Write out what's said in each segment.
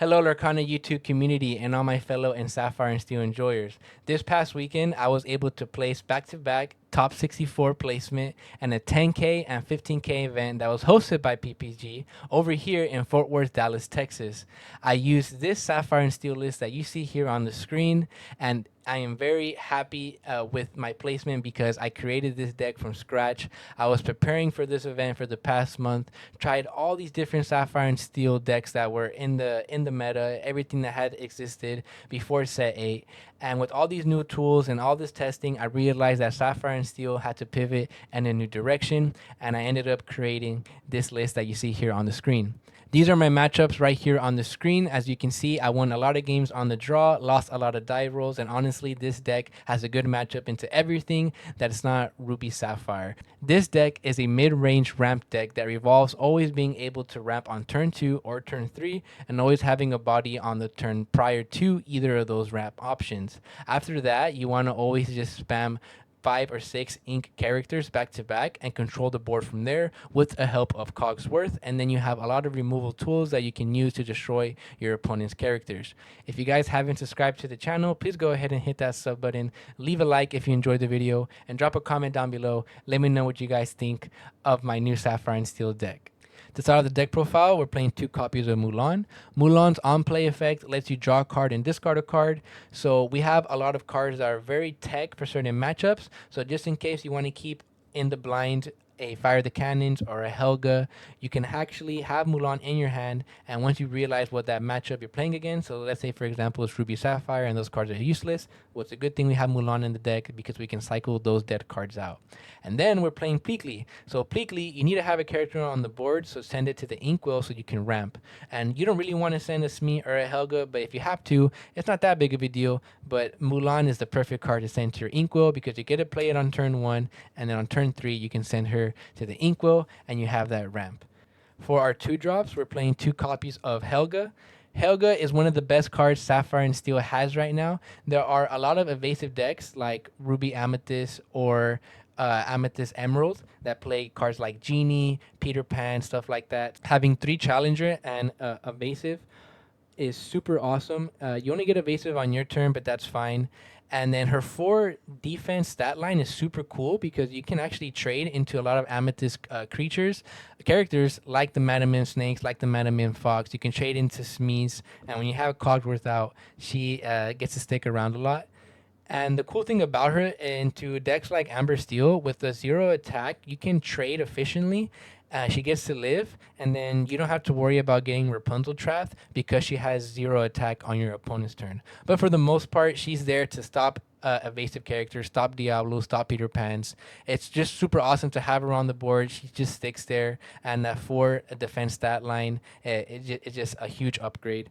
Hello, Lorcana YouTube community and all my fellow and Sapphire and Steel enjoyers. This past weekend, I was able to place back-to-back top 64 placement and a 10K and 15K event that was hosted by PPG over here in Fort Worth, Dallas, Texas. I used this Sapphire and Steel list that you see here on the screen, and I am very happy with my placement because I created this deck from scratch. I was preparing for this event for the past month, tried all these different Sapphire and Steel decks that were in the meta, everything that had existed before set 8. And with all these new tools and all this testing, I realized that Sapphire and Steel had to pivot in a new direction, and I ended up creating this list that you see here on the screen. These are my matchups right here on the screen. As you can see, I won a lot of games on the draw, lost a lot of die rolls, and honestly, this deck has a good matchup into everything that is not Ruby Sapphire. This deck is a mid-range ramp deck that revolves always being able to ramp on turn 2 or turn 3, and always having a body on the turn prior to either of those ramp options. After that, you want to always just spam 5 or 6 ink characters back to back and control the board from there with the help of Cogsworth, and then you have a lot of removal tools that you can use to destroy your opponent's characters. If you guys haven't subscribed to the channel, please go ahead and hit that sub button, leave a like if you enjoyed the video, and drop a comment down below. Let me know what you guys think of my new Sapphire and Steel deck. To start off the deck profile, we're playing 2 copies of Mulan. Mulan's on-play effect lets you draw a card and discard a card. So we have a lot of cards that are very tech for certain matchups. So just in case you want to keep in the blind a Fire the Cannons or a Helga, you can actually have Mulan in your hand, and once you realize what that matchup you're playing against, so let's say for example it's Ruby Sapphire and those cards are useless, well, it's a good thing we have Mulan in the deck because we can cycle those dead cards out. And then we're playing Pleakley. So Pleakley, you need to have a character on the board, so send it to the Inkwell so you can ramp. And you don't really want to send a Smee or a Helga, but if you have to, it's not that big of a deal. But Mulan is the perfect card to send to your Inkwell because you get to play it on turn 1, and then on turn 3 you can send her to the Inkwell and you have that ramp. For our 2 drops, we're playing 2 copies of Helga. Helga is one of the best cards Sapphire and Steel has right now. There are a lot of evasive decks like Ruby Amethyst or Amethyst Emerald that play cards like Genie, Peter Pan, stuff like that. Having 3 Challenger and evasive is super awesome. You only get evasive on your turn, but that's fine. And then her 4 defense stat line is super cool because you can actually trade into a lot of Amethyst characters like the Madamin Snakes, like the Madamin Fox. You can trade into Smees, and when you have Cogsworth out, she gets to stick around a lot. And the cool thing about her into decks like Amber Steel, with the 0 attack, you can trade efficiently. She gets to live, and then you don't have to worry about getting Rapunzel trapped because she has 0 attack on your opponent's turn. But for the most part, she's there to stop evasive characters, stop Diablo, stop Peter Pans. It's just super awesome to have her on the board. She just sticks there, and for a defense stat line, it's just a huge upgrade.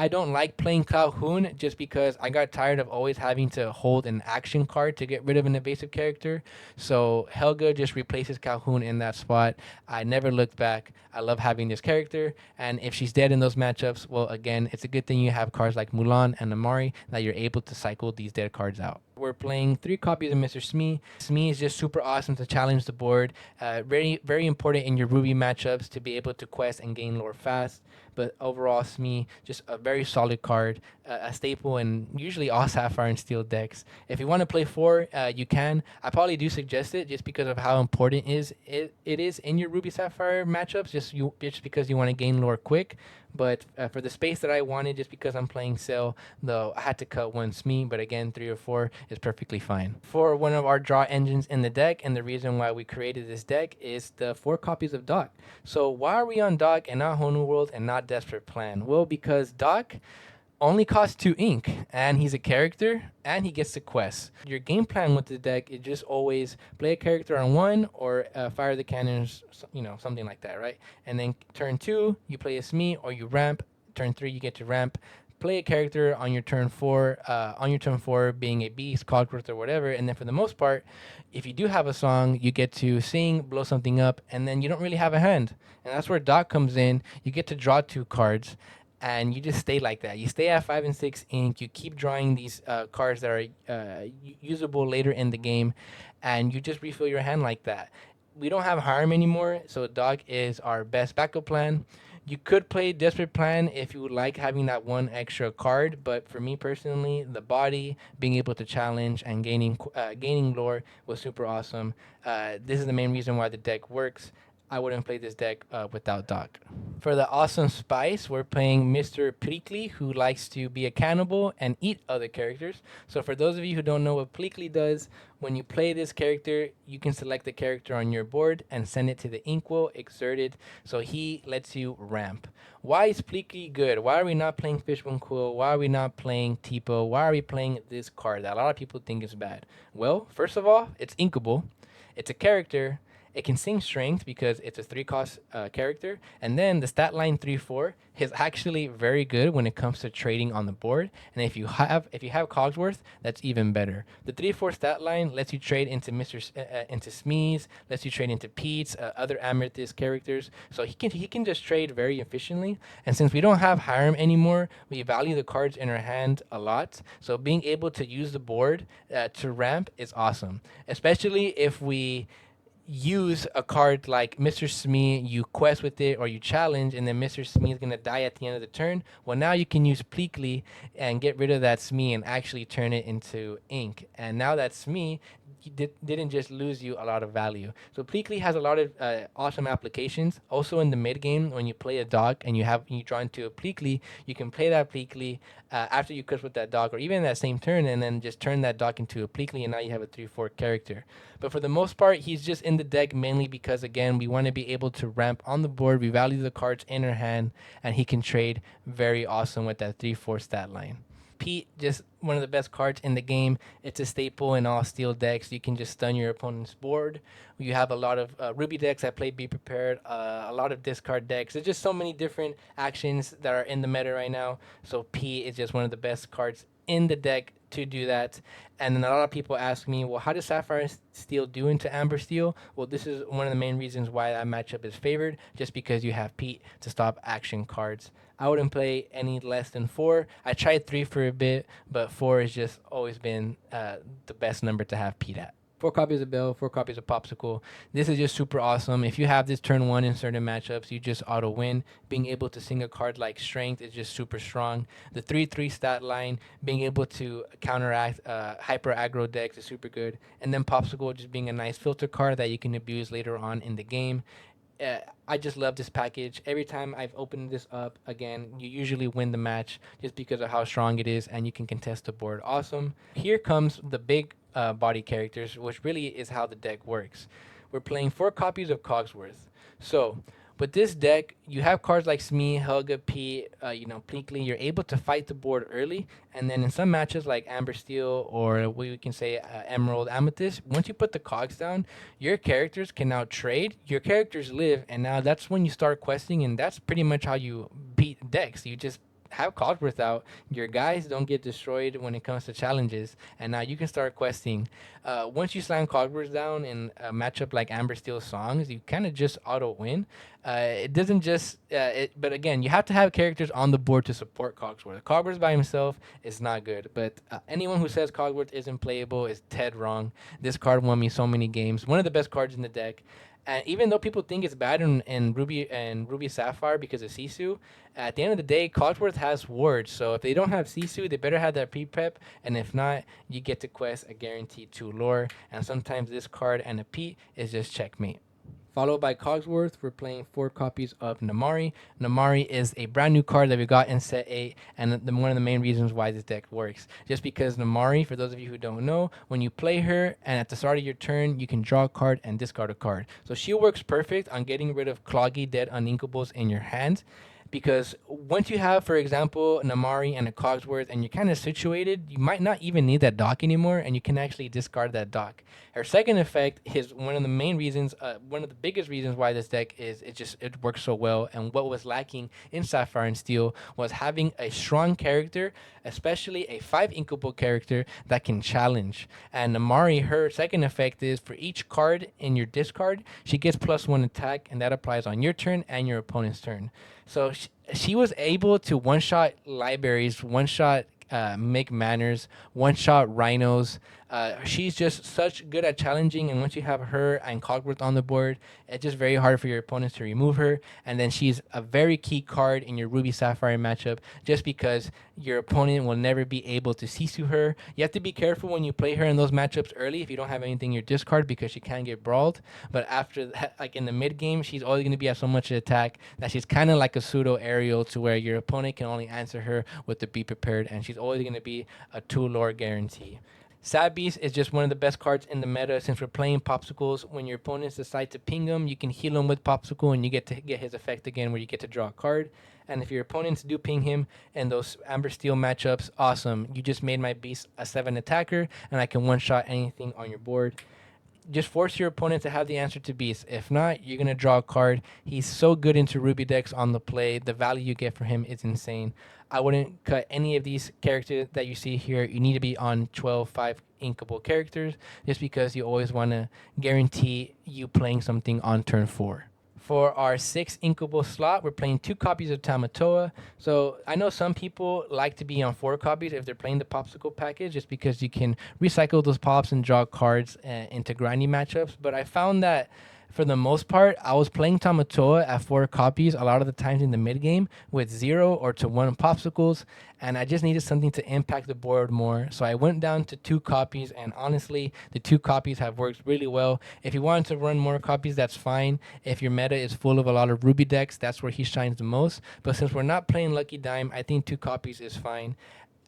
I don't like playing Calhoun just because I got tired of always having to hold an action card to get rid of an evasive character. So Helga just replaces Calhoun in that spot. I never looked back. I love having this character. And if she's dead in those matchups, well, again, it's a good thing you have cards like Mulan and Namaari that you're able to cycle these dead cards out. We're playing 3 copies of Mr. Smee. Smee is just super awesome to challenge the board. Very, very important in your Ruby matchups to be able to quest and gain lore fast. But overall, Smee, just a very solid card, a staple in usually all Sapphire and Steel decks. If you want to play 4, you can. I probably do suggest it just because of how important it is in your Ruby Sapphire matchups, just because you want to gain lore quick. But for the space that I wanted, just because I'm playing Sail, though, I had to cut 1 Smee, but again, 3 or 4 is perfectly fine. For one of our draw engines in the deck, and the reason why we created this deck is the 4 copies of Doc. So why are we on Doc and not Whole New World and not Desperate Plan? Well, because Doc only costs 2 ink, and he's a character, and he gets to quest. Your game plan with the deck is just always play a character on 1 or fire the cannons, something like that, right? And then turn 2, you play a Smee or you ramp. Turn 3, you get to ramp. Play a character on your turn 4, being a beast, Cogsworth, or whatever. And then for the most part, if you do have a song, you get to sing, blow something up, and then you don't really have a hand. And that's where Doc comes in. You get to draw 2 cards. And you just stay like that. You stay at 5 and 6 ink. You keep drawing these cards that are usable later in the game, and you just refill your hand like that. We don't have Harm anymore, so Doc is our best backup plan. You could play Desperate Plan if you would like having that one extra card, but for me personally, the body, being able to challenge and gaining lore was super awesome. This is the main reason why the deck works. I wouldn't play this deck without Doc. For the awesome spice, we're playing Mr. Pleakley, who likes to be a cannibal and eat other characters. So for those of you who don't know what Pleakley does, when you play this character, you can select the character on your board and send it to the inkwell, exert it, so he lets you ramp. Why is Pleakley good? Why are we not playing Fishbone Quill? Why are we not playing Tipo? Why are we playing this card that a lot of people think is bad? Well, first of all, it's inkable. It's a character. It can sing strength because it's a 3 cost character, and then the stat line 3/4 is actually very good when it comes to trading on the board. And if you have Cogsworth, that's even better. The 3/4 stat line lets you trade into into Smees, lets you trade into Pete's, other Amethyst characters. So he can just trade very efficiently. And since we don't have Hiram anymore, we value the cards in our hand a lot. So being able to use the board to ramp is awesome, especially if we use a card like Mr. Smee, you quest with it or you challenge, and then Mr. Smee is gonna die at the end of the turn. Well, now you can use Pleakley and get rid of that Smee and actually turn it into ink. And now that Smee didn't just lose you a lot of value. So Pleakley has a lot of awesome applications. Also in the mid game, when you play a dog and you draw into a Pleakley, you can play that Pleakley after you quest with that dog, or even that same turn, and then just turn that dog into a Pleakley, and now you have a 3/4 character. But for the most part, he's just in the deck mainly because, again, we want to be able to ramp on the board. We value the cards in our hand, and he can trade very awesome with that 3/4 stat line. Pete, just one of the best cards in the game. It's a staple in all steel decks. You can just stun your opponent's board. You have a lot of Ruby decks that play Be Prepared, a lot of discard decks. There's just so many different actions that are in the meta right now. So Pete is just one of the best cards in the deck to do that. And then a lot of people ask me, well, how does Sapphire Steel do into Amber Steel? Well, this is one of the main reasons why that matchup is favored, just because you have Pete to stop action cards. I wouldn't play any less than 4. I tried 3 for a bit, but 4 has just always been the best number to have Pete at. 4 copies of Belle, 4 copies of Popsicle. This is just super awesome. If you have this turn 1 in certain matchups, you just auto win. Being able to sing a card like Strength is just super strong. The 3/3 stat line, being able to counteract hyper aggro decks is super good. And then Popsicle just being a nice filter card that you can abuse later on in the game. I just love this package. Every time I've opened this up, again, you usually win the match just because of how strong it is, and you can contest the board. Awesome. Here comes the big body characters, which really is how the deck works. We're playing 4 copies of Cogsworth. So with this deck, you have cards like Smee, Helga, P, Pleakley. You're able to fight the board early, and then in some matches like Amber Steel or we can say Emerald Amethyst, once you put the cogs down, your characters can now trade. Your characters live, and now that's when you start questing, and that's pretty much how you beat decks. You just have Cogsworth out. Your guys don't get destroyed when it comes to challenges, and now you can start questing. Once you slam Cogsworth down in a matchup like Amber Steel Songs, you kind of just auto win. It doesn't just, but again, you have to have characters on the board to support Cogsworth. Cogsworth by himself is not good, but anyone who says Cogsworth isn't playable is dead wrong. This card won me so many games. One of the best cards in the deck. And even though people think it's bad in Ruby Sapphire because of Sisu, at the end of the day, Cogsworth has wards. So if they don't have Sisu, they better have that pre-prep. And if not, you get to quest a guaranteed 2 lore. And sometimes this card and a Pete is just checkmate. Followed by Cogsworth, we're playing 4 copies of Namaari. Namaari is a brand new card that we got in set 8, and one of the main reasons why this deck works. Just because Namaari, for those of you who don't know, when you play her, and at the start of your turn, you can draw a card and discard a card. So she works perfect on getting rid of cloggy dead uninkables in your hand. Because once you have, for example, Namaari and a Cogsworth, and you're kind of situated, you might not even need that dock anymore, and you can actually discard that dock. Her second effect is one of the main reasons, one of the biggest reasons why this deck is it works so well. And what was lacking in Sapphire and Steel was having a strong character, especially a 5 inkable character that can challenge. And Namaari, her second effect is for each card in your discard, she gets +1 attack, and that applies on your turn and your opponent's turn. So she was able to one-shot libraries, one-shot McManors, one-shot rhinos, She's just such good at challenging, and once you have her and Cogsworth on the board, it's just very hard for your opponents to remove her. And then she's a very key card in your Ruby Sapphire matchup, just because your opponent will never be able to Sisu her. You have to be careful when you play her in those matchups early if you don't have anything in your discard, because she can get brawled. But after that, like in the mid game, she's always going to be at so much attack that she's kind of like a pseudo aerial, to where your opponent can only answer her with the be prepared, and she's always going to be a 2 lore guarantee. Sad Beast is just one of the best cards in the meta, since we're playing Popsicles. When your opponents decide to ping him, you can heal him with Popsicle, and you get to get his effect again, where you get to draw a card. And if your opponents do ping him in those Amber Steel matchups, awesome. You just made my Beast a 7 attacker, and I can one-shot anything on your board. Just force your opponent to have the answer to Beast. If not, you're going to draw a card. He's so good into Ruby decks on the play. The value you get for him is insane. I wouldn't cut any of these characters that you see here. You need to be on 12/5 inkable characters, just because you always want to guarantee you playing something on turn 4. For our 6 inkable slot, we're playing 2 copies of Tamatoa. So I know some people like to be on 4 copies if they're playing the Popsicle package, just because you can recycle those pops and draw cards into grindy matchups. But I found that for the most part, I was playing Tamatoa at 4 copies a lot of the times in the mid game with 0 or to 1 Popsicles, and I just needed something to impact the board more. So I went down to 2 copies, and honestly, the 2 copies have worked really well. If you wanted to run more copies, that's fine. If your meta is full of a lot of Ruby decks, that's where he shines the most. But since we're not playing Lucky Dime, I think 2 copies is fine.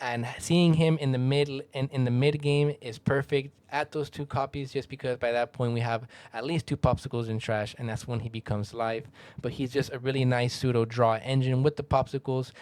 And seeing him in the mid game is perfect at those 2 copies, just because by that point we have at least 2 Popsicles in trash, and that's when he becomes live. But he's just a really nice pseudo draw engine with the Popsicles.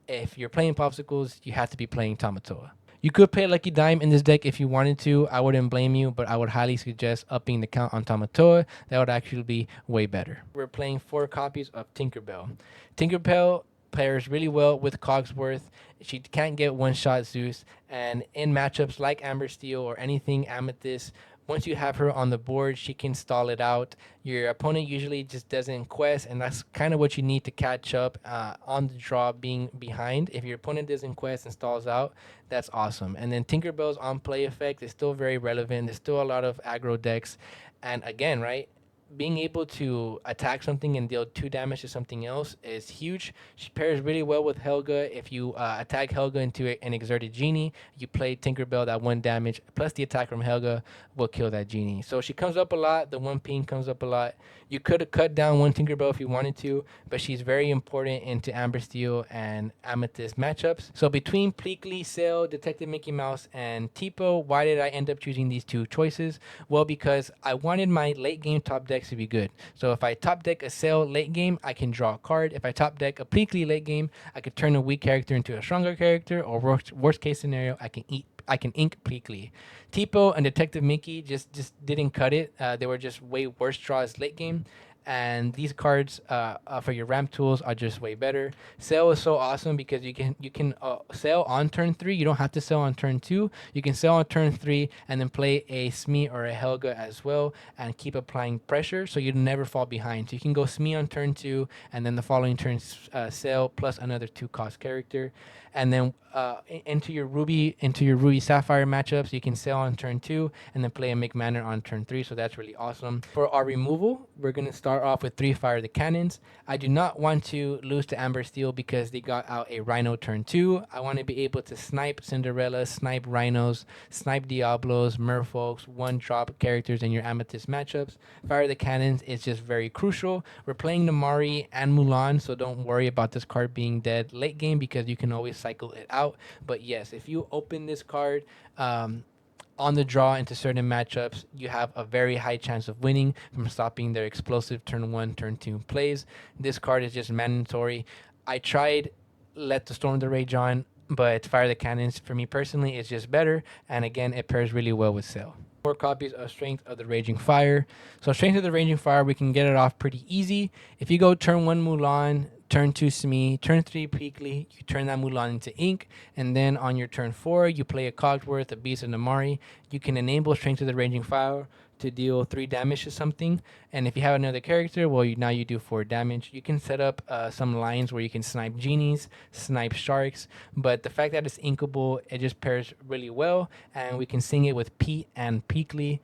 If you're playing Popsicles, you have to be playing Tamatoa. You could play Lucky Dime in this deck if you wanted to. I wouldn't blame you, but I would highly suggest upping the count on Tamatoa. That would actually be way better. We're playing 4 copies of Tinkerbell. Tinkerbell pairs really well with Cogsworth. She can't get one-shot Zeus, and in matchups like Amber Steel or anything Amethyst, once you have her on the board, she can stall it out. Your opponent usually just doesn't quest, and that's kind of what you need to catch up on the draw, being behind. If your opponent doesn't quest and stalls out, that's awesome. And then Tinkerbell's on-play effect is still very relevant. There's still a lot of aggro decks, and again, right, being able to attack something and deal 2 damage to something else is huge. She pairs really well with Helga. If you attack Helga into an exerted Genie, you play Tinkerbell, that 1 damage, plus the attack from Helga will kill that Genie. So she comes up a lot. The 1 ping comes up a lot. You could have cut down 1 Tinkerbell if you wanted to, but she's very important into Amber Steel and Amethyst matchups. So between Pleakley, Sail, Detective Mickey Mouse, and Tipo, why did I end up choosing these 2 choices? Well, because I wanted my late game top decks to be good. So if I top deck a Sail late game, I can draw a card. If I top deck a Pleakley late game, I could turn a weak character into a stronger character, or worst case scenario, I can ink Pleakley. Tipo and Detective Mickey just didn't cut it. They were just way worse draws late game. And these cards for your ramp tools are just way better. Sail is so awesome because you can sail on turn 3. You don't have to sail on turn 2. You can sail on turn 3 and then play a Smee or a Helga as well and keep applying pressure, so you never fall behind. So you can go Smee on turn 2 and then the following turn sail plus another 2 cost character. And then into your Ruby Sapphire matchups, you can sail on turn 2 and then play a McManor on turn 3. So that's really awesome. For our removal, we're going to start off with 3 Fire the Cannons. I do not want to lose to Amber Steel because they got out a Rhino turn 2. I want to be able to snipe Cinderella, snipe Rhinos, snipe Diablos, Merfolks, 1-drop characters in your Amethyst matchups. Fire the Cannons is just very crucial. We're playing Namaari and Mulan, so don't worry about this card being dead late game because you can always cycle it out. But yes, if you open this card on the draw into certain matchups, you have a very high chance of winning from stopping their explosive turn 1, turn 2 plays. This card is just mandatory. I tried Let the Storm the Rage on, but Fire the Cannons for me personally is just better, and again, it pairs really well with Sail. 4 copies of Strength of the Raging Fire. So Strength of the Raging Fire, we can get it off pretty easy. If you go turn 1 Mulan, Turn 2 Smee, turn 3 Pleakley, you turn that Mulan into ink, and then on your turn 4, you play a Cogsworth, a Beast, and Namaari. You can enable Strength of the Raging Fire to deal 3 damage to something, and if you have another character, well, now you do 4 damage. You can set up some lines where you can snipe Genies, snipe Sharks, but the fact that it's inkable, it just pairs really well, and we can sing it with Pete and Pleakley.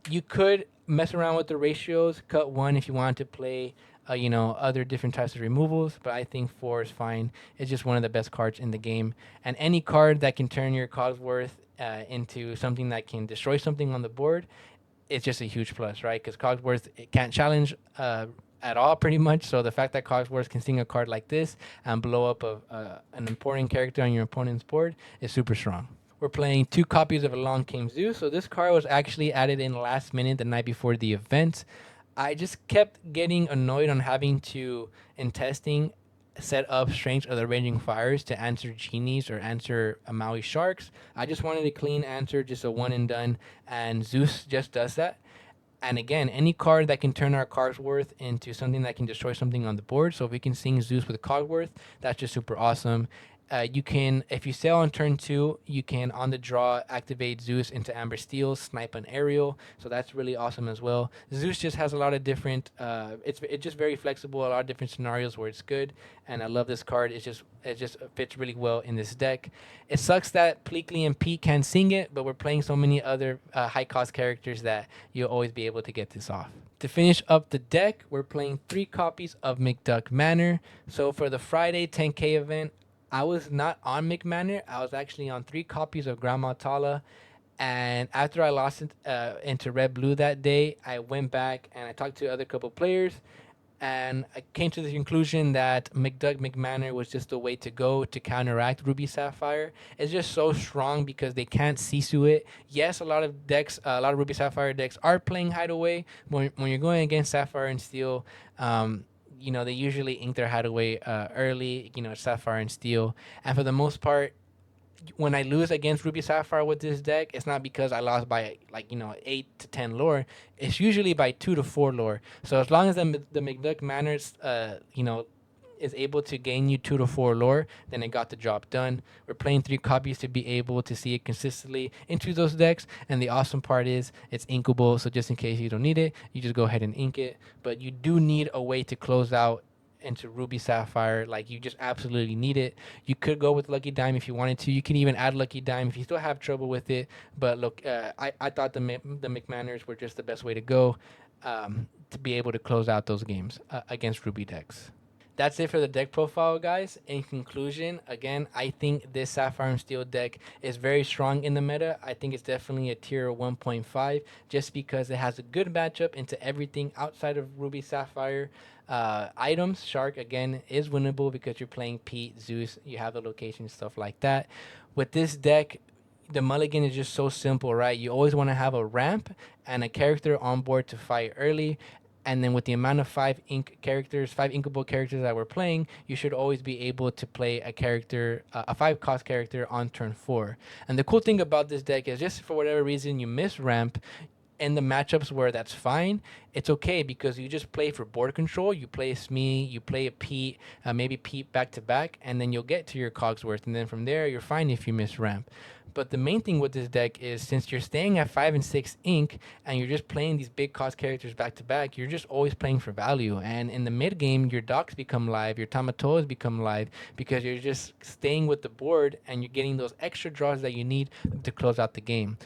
You could mess around with the ratios, cut 1 if you wanted to play other different types of removals, but I think 4 is fine. It's just one of the best cards in the game. And any card that can turn your Cogsworth into something that can destroy something on the board, it's just a huge plus, right? Because Cogsworth it can't challenge at all, pretty much. So the fact that Cogsworth can sing a card like this and blow up an important character on your opponent's board is super strong. We're playing 2 copies of Along Came Zeus. So this card was actually added in last minute, the night before the event. I just kept getting annoyed on having to, in testing, set up Strength of the Raging Fires to answer Genies or answer Maui Sharks. I just wanted a clean answer, just a one and done, and Zeus just does that. And again, any card that can turn our Cogsworth into something that can destroy something on the board. So if we can sing Zeus with Cogsworth, that's just super awesome. You can, if you sail on turn 2, you can on the draw activate Zeus into Amber Steel, snipe an aerial. So that's really awesome as well. Zeus just has a lot of different. It's just very flexible. A lot of different scenarios where it's good, and I love this card. It just fits really well in this deck. It sucks that Pleakley and Pete can't sing it, but we're playing so many other high cost characters that you'll always be able to get this off. To finish up the deck, we're playing 3 copies of McManor. So for the Friday 10K event, I was not on McManor. I was actually on 3 copies of Grandma Tala. And after I lost into Red Blue that day, I went back and I talked to other couple players. And I came to the conclusion that McManor was just the way to go to counteract Ruby Sapphire. It's just so strong because they can't Sisu it. Yes, a lot of Ruby Sapphire decks are playing Hideaway. When you're going against Sapphire and Steel, they usually ink their Hideaway early, Sapphire and Steel. And for the most part, when I lose against Ruby Sapphire with this deck, it's not because I lost by 8 to 10 lore. It's usually by 2 to 4 lore. So as long as the McManor is able to gain you 2 to 4 lore, then it got the job done. We're playing 3 copies to be able to see it consistently into those decks. And the awesome part is it's inkable. So just in case you don't need it, you just go ahead and ink it. But you do need a way to close out into Ruby Sapphire. Like, you just absolutely need it. You could go with Lucky Dime if you wanted to. You can even add Lucky Dime if you still have trouble with it. But look, I thought the McManors were just the best way to go to be able to close out those games against Ruby decks. That's it for the deck profile, guys. In conclusion, again, I think this Sapphire and Steel deck is very strong in the meta. I think it's definitely a tier 1.5 just because it has a good matchup into everything outside of Ruby Sapphire. Items, Shark, again, is winnable because you're playing Pete, Zeus, you have the location, stuff like that. With this deck, the mulligan is just so simple, right? You always want to have a ramp and a character on board to fight early. And then with the amount of 5 inkable characters that we're playing, you should always be able to play a character, a 5 cost character on turn 4. And the cool thing about this deck is just for whatever reason you miss ramp, in the matchups where that's fine, it's okay because you just play for board control. You play a Smee, you play a Pete, maybe Pete back to back, and then you'll get to your Cogsworth. And then from there, you're fine if you miss ramp. But the main thing with this deck is since you're staying at 5 and 6 ink and you're just playing these big cost characters back to back, you're just always playing for value. And in the mid game, your docks become live, your Tamatoas become live because you're just staying with the board and you're getting those extra draws that you need to close out the game.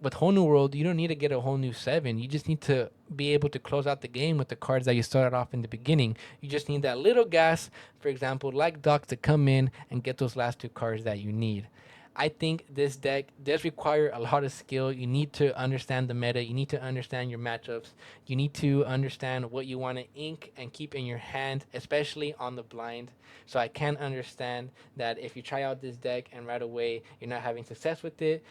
With Whole New World, you don't need to get a whole new 7. You just need to be able to close out the game with the cards that you started off in the beginning. You just need that little gas, for example, like Doc, to come in and get those last 2 cards that you need. I think this deck does require a lot of skill. You need to understand the meta. You need to understand your matchups. You need to understand what you want to ink and keep in your hand, especially on the blind. So I can understand that if you try out this deck and right away you're not having success with it,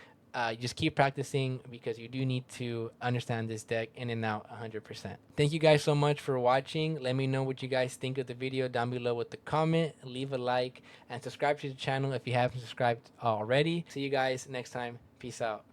just keep practicing because you do need to understand this deck in and out 100%. Thank you guys so much for watching. Let me know what you guys think of the video down below with the comment. Leave a like and subscribe to the channel if you haven't subscribed already. See you guys next time. Peace out.